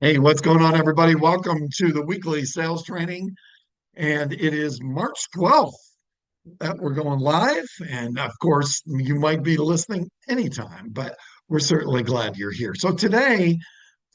Hey, what's going on, everybody? Welcome to the weekly sales training. And it is March 12th that we're going live. And of course, you might be listening anytime, but we're certainly glad you're here. So today,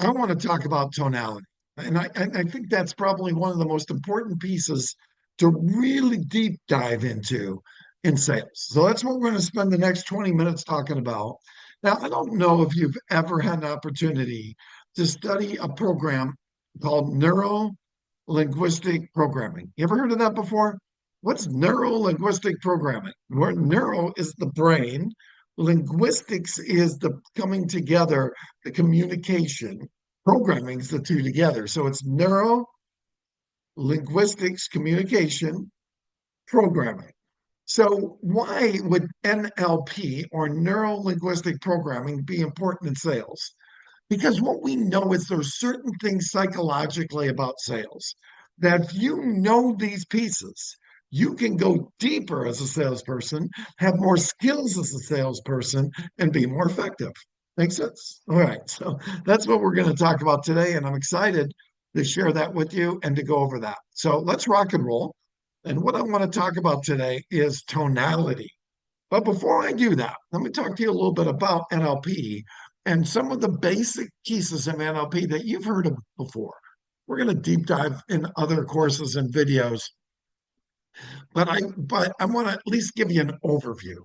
I want to talk about tonality. And I think that's probably one of the most important pieces to really deep dive into in sales. So that's what we're going to spend the next 20 minutes talking about. Now, I don't know if you've ever had an opportunity to study a program called neuro linguistic programming. You ever heard of that before? What's neuro linguistic programming? Where neuro is the brain, linguistics is the coming together, the communication, programming is the two together. So it's neuro linguistics communication programming. So why would NLP or neuro linguistic programming be important in sales? Because what we know is there's certain things psychologically about sales that if you know these pieces, you can go deeper as a salesperson, have more skills as a salesperson, and be more effective. Makes sense? All right. So that's what we're going to talk about today. And I'm excited to share that with you and to go over that. So let's rock and roll. And what I want to talk about today is tonality. But before I do that, let me talk to you a little bit about NLP and some of the basic pieces of NLP that you've heard of before. We're going to deep dive in other courses and videos, but I want to at least give you an overview.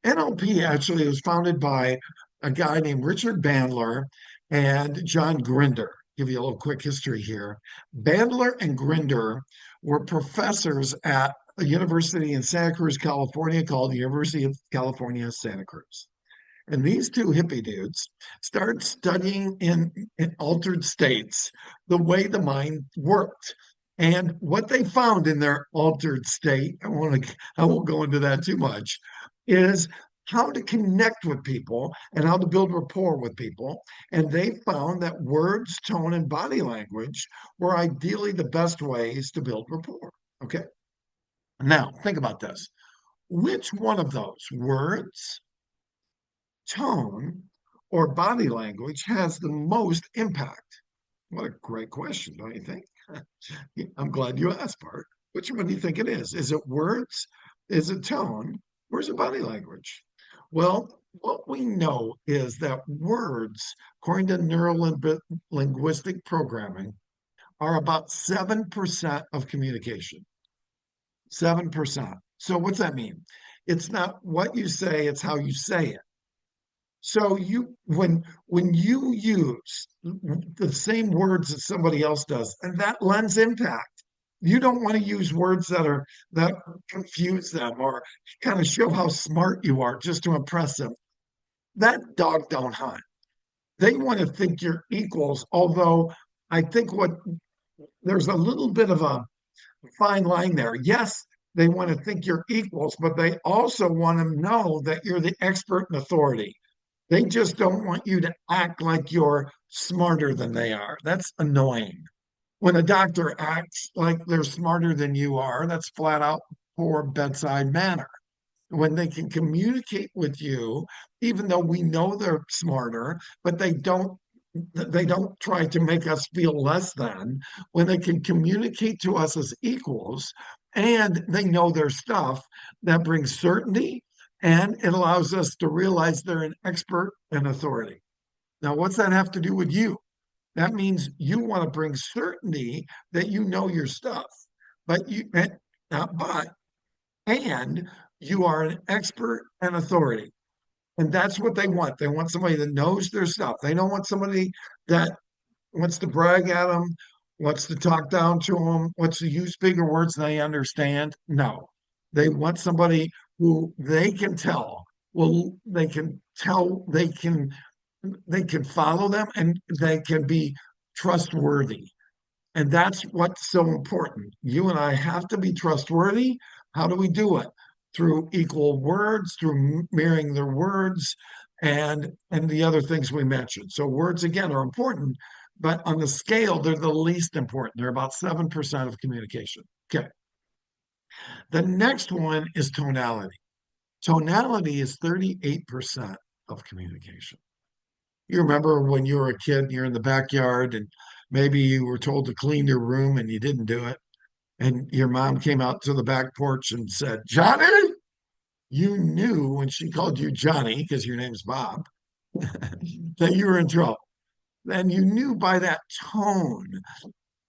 NLP actually was founded by a guy named Richard Bandler and John Grinder. Give you a little quick history here. Bandler and Grinder were professors at a university in Santa Cruz, California, called the University of California, Santa Cruz. And these two hippie dudes started studying in altered states the way the mind worked. And what they found in their altered state, I won't go into that too much, is how to connect with people and how to build rapport with people. And they found that words, tone, and body language were ideally the best ways to build rapport. Okay. Now, think about this. Which one of those words, tone, or body language has the most impact? What a great question, don't you think? I'm glad you asked, Bart. Which one do you think it is? Is it words? Is it tone? Or is it body language? Well, what we know is that words, according to neuro linguistic programming, are about 7% of communication. 7%. So what's that mean? It's not what you say, it's how you say it. So when you use the same words that somebody else does, and that lends impact. You don't want to use words that confuse them or kind of show how smart you are just to impress them. That dog don't hunt. They want to think you're equals, although I think what there's a little bit of a fine line there. Yes, they want to think you're equals, but they also want to know that you're the expert and authority. They just don't want you to act like you're smarter than they are. That's annoying. When a doctor acts like they're smarter than you are, that's flat out poor bedside manner. When they can communicate with you, even though we know they're smarter, but they don't try to make us feel less than, when they can communicate to us as equals and they know their stuff, that brings certainty and it allows us to realize they're an expert and authority. Now, what's that have to do with you? That means you want to bring certainty that you know your stuff, but not but, and you are an expert and authority. And that's what they want. They want somebody that knows their stuff. They don't want somebody that wants to brag at them, wants to talk down to them, wants to use bigger words than they understand. No, they want somebody who they can tell. Well, they can follow them and they can be trustworthy. And that's what's so important. You and I have to be trustworthy. How do we do it? Through equal words, through mirroring their words, and the other things we mentioned. So words again are important, but on the scale, they're the least important. They're about 7% of communication. Okay. The next one is tonality. Tonality is 38% of communication. You remember when you were a kid and you're in the backyard and Maybe you were told to clean your room and you didn't do it. And your mom came out to the back porch and said, Johnny, you knew when she called you Johnny, because your name's Bob, that you were in trouble. And you knew by that tone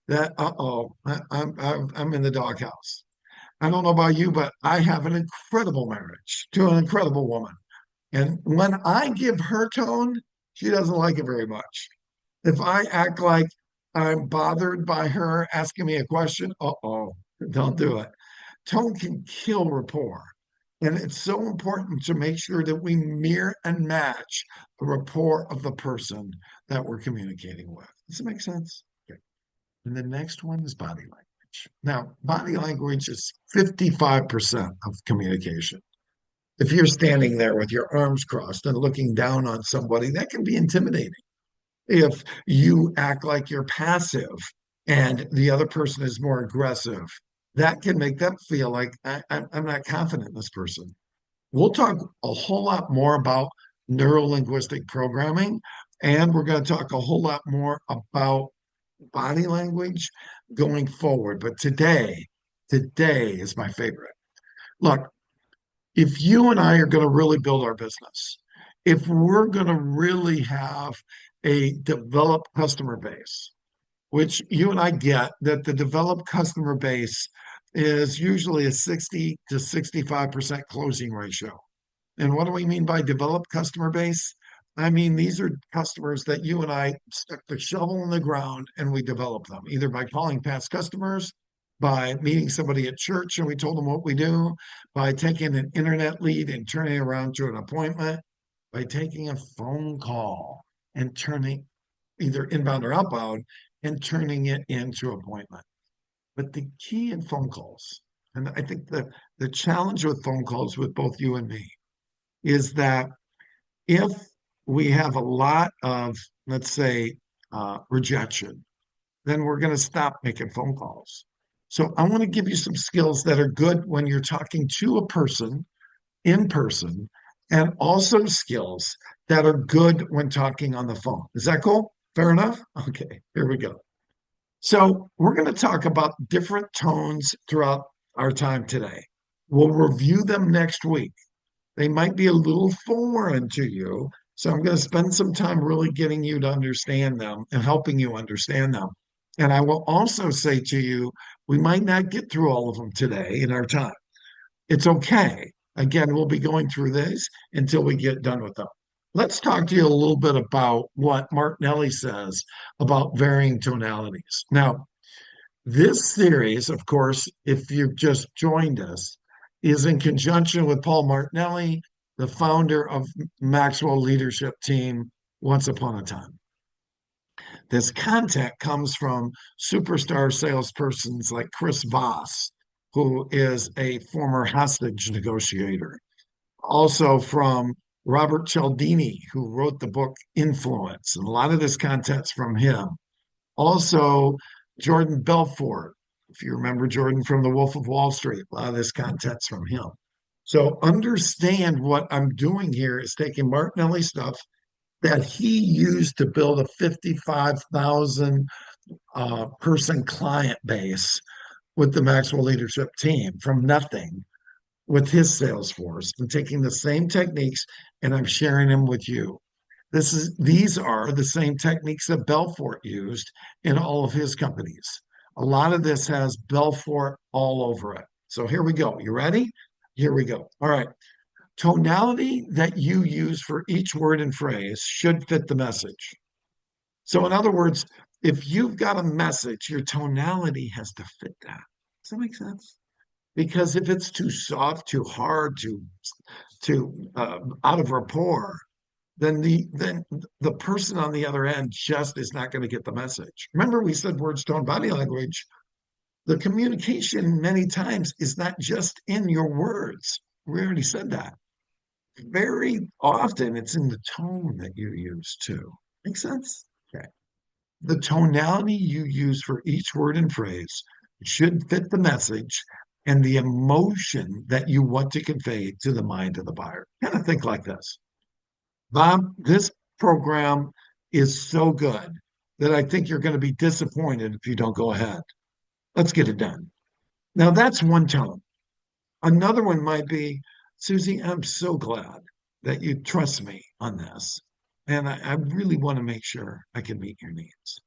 that, uh-oh, I'm in the doghouse. I don't know about you, but I have an incredible marriage to an incredible woman. And when I give her tone, she doesn't like it very much. If I act like I'm bothered by her asking me a question, uh-oh, don't do it. Tone can kill rapport. And it's so important to make sure that we mirror and match the rapport of the person that we're communicating with. Does it make sense? Okay. And the next one is body language. Now, body language is 55% of communication. If you're standing there with your arms crossed and looking down on somebody, that can be intimidating. If you act like you're passive and the other person is more aggressive, that can make them feel like I'm not confident in this person. We'll talk a whole lot more about neuro-linguistic programming, and we're going to talk a whole lot more about body language going forward. But today is my favorite. Look, if you and I are going to really build our business, if we're going to really have a developed customer base, which you and I get that the developed customer base is usually a 60 to 65% closing ratio. And what do we mean by developed customer base? I mean, these are customers that you and I stuck the shovel in the ground and we develop them, either by calling past customers, by meeting somebody at church and we told them what we do, by taking an internet lead and turning it around to an appointment, by taking a phone call and turning either inbound or outbound and turning it into appointment. But the key in phone calls, and I think the challenge with phone calls with both you and me is that if we have a lot of, let's say, rejection, then we're going to stop making phone calls. So I want to give you some skills that are good when you're talking to a person in person, and also skills that are good when talking on the phone. Is that cool? Fair enough? Okay, here we go. So we're going to talk about different tones throughout our time today. We'll review them next week. They might be a little foreign to you. So I'm going to spend some time really getting you to understand them and helping you understand them. And I will also say to you, we might not get through all of them today in our time. It's okay. Again, we'll be going through this until we get done with them. Let's talk to you a little bit about what Martinelli says about varying tonalities. Now, this series, of course, if you've just joined us, is in conjunction with Paul Martinelli, the founder of Maxwell Leadership Team, once upon a time. This content comes from superstar salespersons like Chris Voss, who is a former hostage negotiator. Also from Robert Cialdini, who wrote the book Influence, and a lot of this content's from him. Also, Jordan Belfort, if you remember Jordan from The Wolf of Wall Street, a lot of this content's from him. So understand what I'm doing here is taking Martinelli stuff that he used to build a 55,000 person client base with the Maxwell leadership team from nothing with his sales force and taking the same techniques and I'm sharing them with you. These are the same techniques that Belfort used in all of his companies. A lot of this has Belfort all over it. So here we go. You ready? Here we go. All right. Tonality that you use for each word and phrase should fit the message. So in other words, if you've got a message, your tonality has to fit that. Does that make sense? Because if it's too soft, too hard, too out of rapport, then the person on the other end just is not going to get the message. Remember, we said words, tone, body language. The communication many times is not just in your words. We already said that. Very often, it's in the tone that you use too. Make sense? Okay. The tonality you use for each word and phrase should fit the message and the emotion that you want to convey to the mind of the buyer. Kind of think like this. Bob, this program is so good that I think you're going to be disappointed if you don't go ahead. Let's get it done. Now, that's one tone. Another one might be, Susie, I'm so glad that you trust me on this. And I really want to make sure I can meet your needs.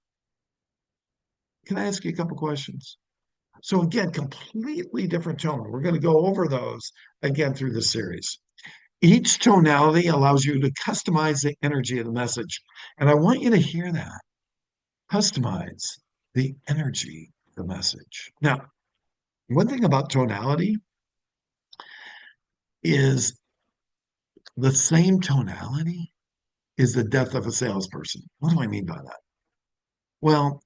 Can I ask you a couple questions? So, again, completely different tone. We're going to go over those again through the series. Each tonality allows you to customize the energy of the message. And I want you to hear that. Customize the energy of the message. Now, one thing about tonality is the same tonality is the death of a salesperson. What do I mean by that? Well,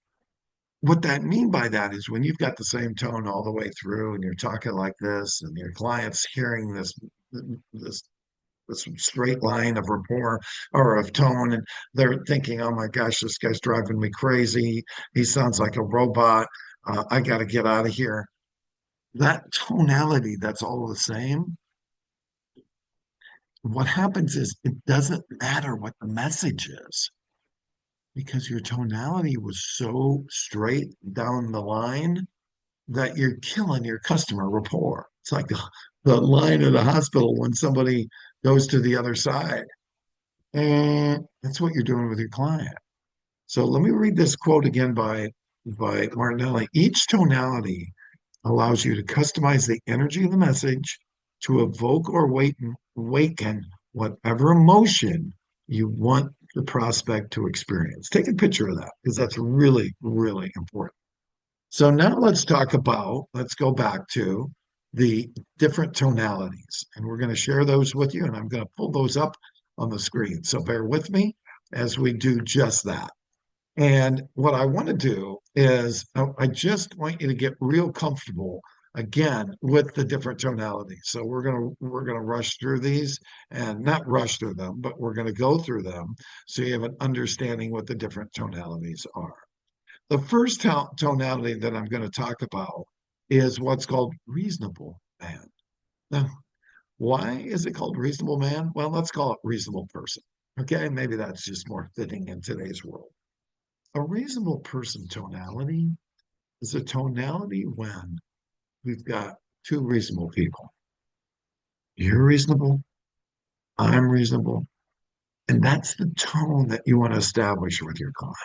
what I mean by that is when you've got the same tone all the way through and you're talking like this and your client's hearing this this straight line of rapport or of tone, and they're thinking, oh my gosh, this guy's driving me crazy. He sounds like a robot. I got to get out of here. That tonality that's all the same, what happens is it doesn't matter what the message is because your tonality was so straight down the line that you're killing your customer rapport. It's like the line at the hospital when somebody goes to the other side. And that's what you're doing with your client. So let me read this quote again by Martinelli. Each tonality allows you to customize the energy of the message to evoke or awaken whatever emotion you want the prospect to experience. Take a picture of that because that's really, really important. So now let's go back to the different tonalities, and we're going to share those with you, and I'm going to pull those up on the screen. So bear with me as we do just that. And what I want to do is I just want you to get real comfortable again with the different tonalities. So we're gonna rush through these and not rush through them, but we're gonna go through them so you have an understanding what the different tonalities are. The first tonality that I'm going to talk about is what's called reasonable man. Now, why is it called reasonable man? Well, let's call it reasonable person. Okay, maybe that's just more fitting in today's world. A reasonable person tonality is a tonality when we've got two reasonable people. You're reasonable, I'm reasonable, and that's the tone that you want to establish with your client.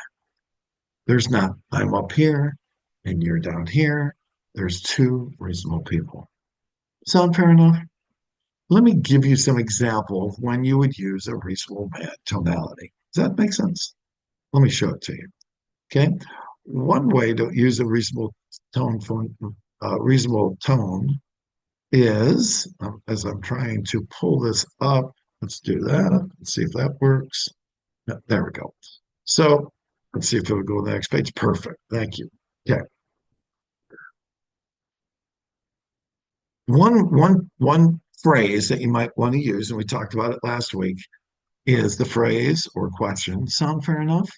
There's not, I'm up here and you're down here. There's two reasonable people. Sound fair enough? Let me give you some example of when you would use a reasonable tonality. Does that make sense? Let me show it to you. Okay. One way to use a reasonable tone is, as I'm trying to pull this up, let's do that. Let's see if that works. No, there we go. So let's see if it'll go to the next page. Perfect. Thank you. Okay. One phrase that you might want to use, and we talked about it last week, is the phrase or question, sound fair enough?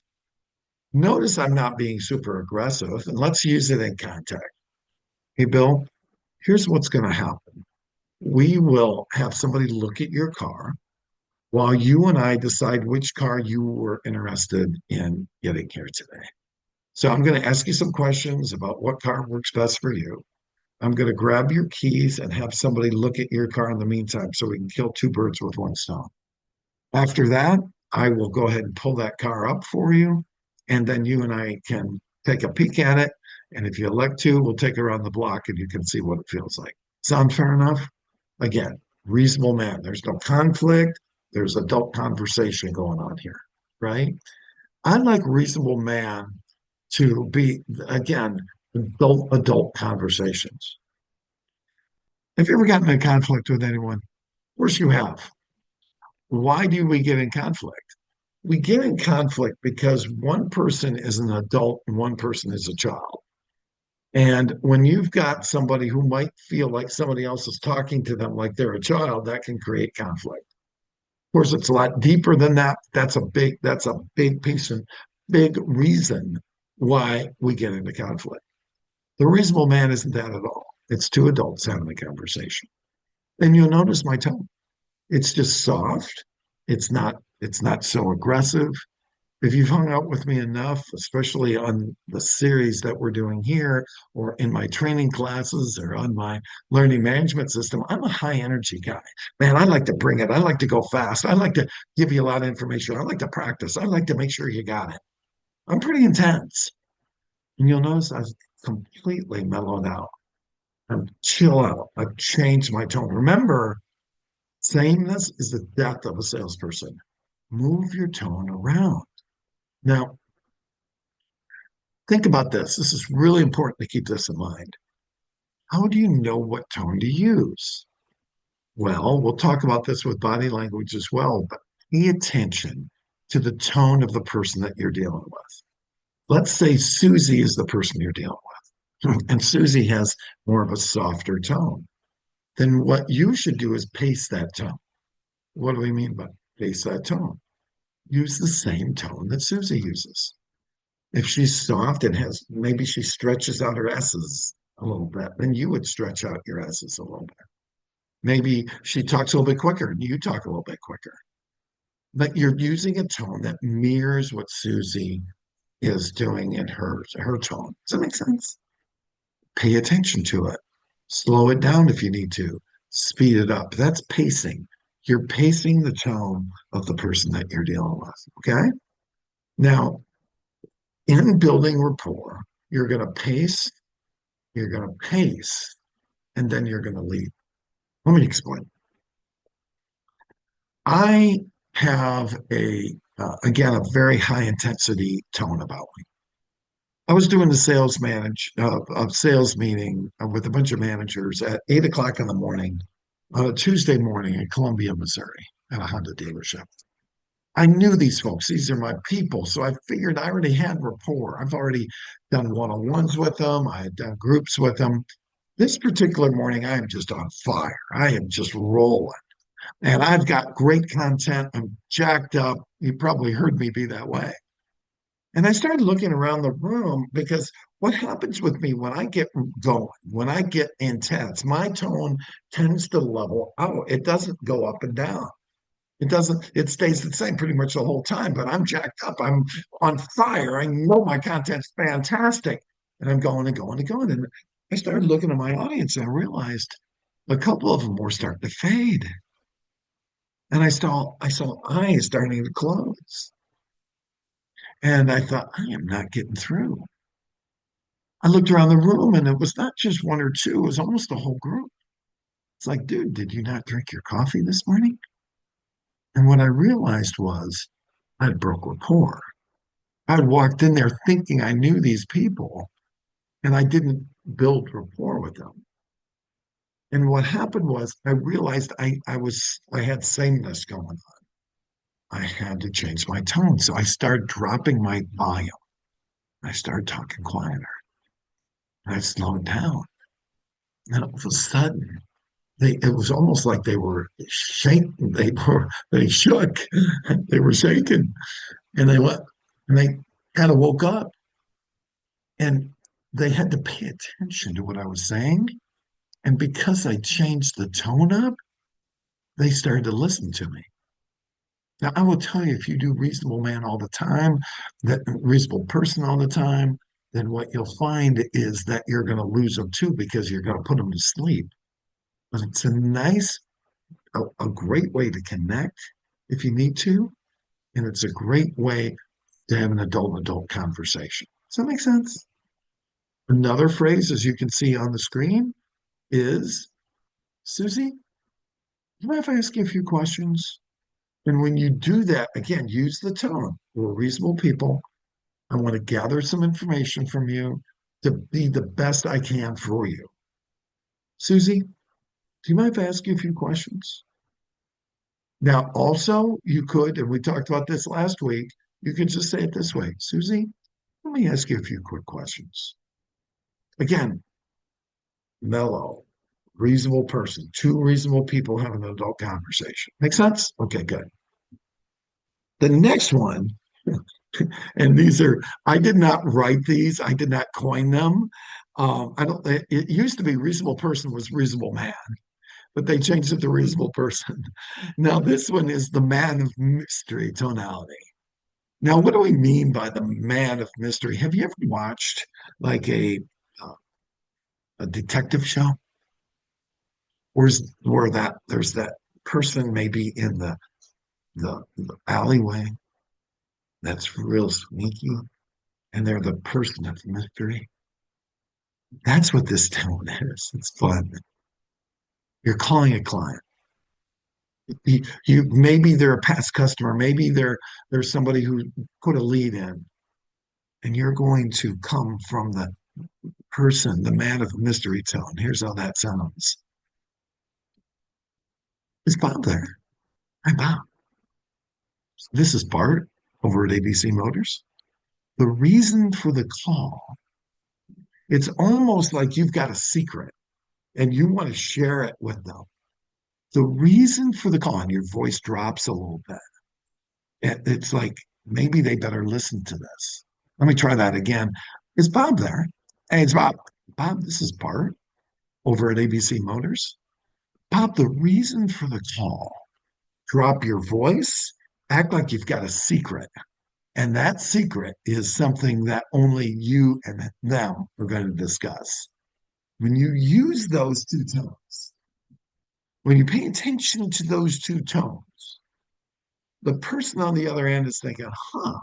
Notice I'm not being super aggressive, and let's use it in context. Hey, Bill, here's what's going to happen. We will have somebody look at your car while you and I decide which car you were interested in getting here today. So I'm going to ask you some questions about what car works best for you. I'm going to grab your keys and have somebody look at your car in the meantime so we can kill two birds with one stone. After that, I will go ahead and pull that car up for you. And then you and I can take a peek at it. And if you elect to, we'll take it around the block and you can see what it feels like. Sound fair enough? Again, reasonable man. There's no conflict. There's adult conversation going on here, right? I'd like reasonable man to be, again, adult conversations. Have you ever gotten in conflict with anyone? Of course you have. Why do we get in conflict? We get in conflict because one person is an adult and one person is a child. And when you've got somebody who might feel like somebody else is talking to them like they're a child, that can create conflict. Of course, it's a lot deeper than that. That's a big piece and big reason why we get into conflict. The reasonable man isn't that at all. It's two adults having a conversation. And you'll notice my tone. It's just soft. It's not so aggressive. If you've hung out with me enough, especially on the series that we're doing here, or in my training classes, or on my learning management system, I'm a high energy guy. Man, I like to bring it. I like to go fast. I like to give you a lot of information. I like to practice. I like to make sure you got it. I'm pretty intense. And you'll notice I've completely mellowed out. I'm chill out. I've changed my tone. Remember, sameness is the death of a salesperson. Move your tone around. Now, think about this. This is really important to keep this in mind. How do you know what tone to use? Well, we'll talk about this with body language as well, but pay attention to the tone of the person that you're dealing with. Let's say Susie is the person you're dealing with, and Susie has more of a softer tone. Then what you should do is pace that tone. What do we mean by pace that tone? Use the same tone that Susie uses. If she's soft and has maybe she stretches out her S's a little bit, then you would stretch out your S's a little bit. Maybe she talks a little bit quicker and you talk a little bit quicker. But you're using a tone that mirrors what Susie is doing in her tone. Does that make sense? Pay attention to it. Slow it down if you need to. Speed it up. That's pacing. You're pacing the tone of the person that you're dealing with. Okay. Now, in building rapport, you're going to pace, and then you're going to lead. Let me explain. I have again, a very high intensity tone about me. I was doing a sales meeting with a bunch of managers at 8 o'clock in the morning on a Tuesday morning in Columbia, Missouri, at a Honda dealership. I knew these folks; these are my people. So I figured I already had rapport. I've already done one-on-ones with them. I had done groups with them. This particular morning, I am just on fire. I am just rolling. And I've got great content. I'm jacked up. You probably heard me be that way. And I started looking around the room because what happens with me when I get going, when I get intense, my tone tends to level out. It doesn't go up and down. It doesn't, it stays the same pretty much the whole time, but I'm jacked up. I'm on fire. I know my content's fantastic. And I'm going and going and going. And I started looking at my audience and I realized a couple of them were starting to fade. And I saw eyes starting to close. And I thought, I am not getting through. I looked around the room and it was not just one or two, it was almost the whole group. It's like, dude, did you not drink your coffee this morning? And what I realized was I'd broke rapport. I'd walked in there thinking I knew these people and I didn't build rapport with them. And what happened was I realized I had sameness going on. I had to change my tone. So I started dropping my volume. I started talking quieter. I slowed down. And all of a sudden, it was almost like they were shaking. They shook. They were shaking. And they went, and they kind of woke up and they had to pay attention to what I was saying. And because I changed the tone up, they started to listen to me. Now, I will tell you, if you do reasonable man all the time, that reasonable person all the time, then what you'll find is that you're going to lose them too because you're going to put them to sleep. But it's a great way to connect if you need to, and it's a great way to have an adult conversation. Does that make sense? Another phrase, as you can see on the screen, is Susie, do you mind if I ask you a few questions? And when you do that, again, use the tone. We're reasonable people. I want to gather some information from you to be the best I can for you. Susie, do you mind if I ask you a few questions? Now, also, you could, and we talked about this last week, you could just say it this way: Susie, let me ask you a few quick questions. Again, mellow, reasonable person, two reasonable people having an adult conversation. Make sense? Okay, good. The next one, and I did not write these, I did not coin them. I don't, it used to be reasonable person was reasonable man, but they changed it to reasonable person. Now, this one is the man of mystery tonality. Now, what do we mean by the man of mystery? Have you ever watched like uh, a detective show? Where that there's that person maybe in the alleyway that's real sneaky, and they're the person of mystery. That's what this tone is. It's fun. You're calling a client. You maybe they're a past customer, maybe there's somebody who put a lead in, and you're going to come from the person, the man of mystery tone. Here's how that sounds. Is Bob there? Hi, Bob. This is Bart over at ABC Motors. The reason for the call, it's almost like you've got a secret and you want to share it with them. The reason for the call, and your voice drops a little bit. It's like maybe they better listen to this. Let me try that again. Is Bob there? Hey, it's Bob. Bob, this is Bart over at ABC Motors. Bob, the reason for the call, drop your voice, act like you've got a secret. And that secret is something that only you and them are going to discuss. When you use those two tones, when you pay attention to those two tones, the person on the other end is thinking, huh,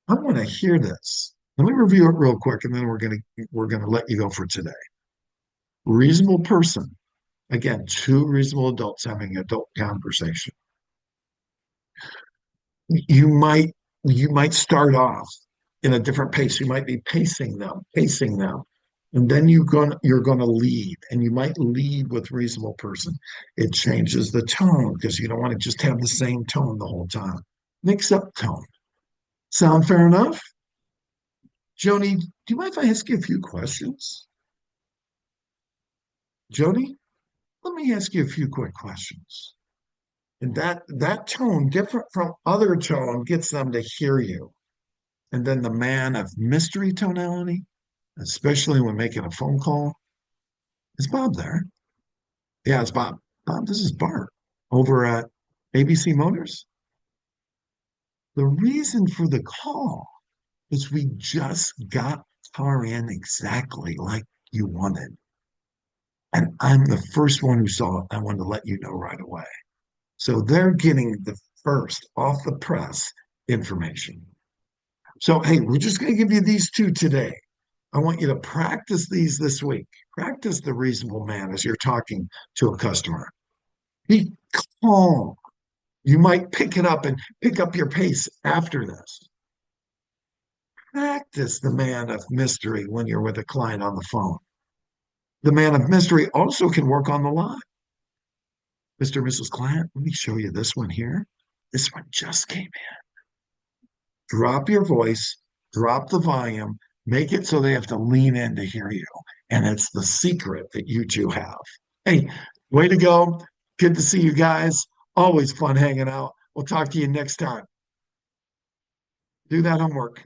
I want to hear this. Let me review it real quick, and then we're gonna let you go for today. Reasonable person. Again, two reasonable adults having adult conversation. You might you might start off in a different pace. You might be pacing them, and then you're gonna lead, and you might lead with reasonable person. It changes the tone because you don't want to just have the same tone the whole time. Mix up tone. Sound fair enough? Joni, do you mind if I ask you a few questions? Joni, let me ask you a few quick questions. And that tone, different from other tone, gets them to hear you. And then the man of mystery tonality, especially when making a phone call, is Bob there? Yeah, it's Bob. Bob, this is Bart over at ABC Motors. The reason for the call is we just got car in exactly like you wanted. And I'm the first one who saw it. I wanted to let you know right away. So they're getting the first off the press information. So, hey, we're just going to give you these two today. I want you to practice these this week. Practice the reasonable man as you're talking to a customer. Be calm. You might pick it up and pick up your pace after this. Practice the man of mystery when you're with a client on the phone. The man of mystery also can work on the line. Mr. and Mrs. Client, let me show you this one here. This one just came in. Drop your voice, drop the volume, make it so they have to lean in to hear you. And it's the secret that you two have. Hey, way to go. Good to see you guys. Always fun hanging out. We'll talk to you next time. Do that homework.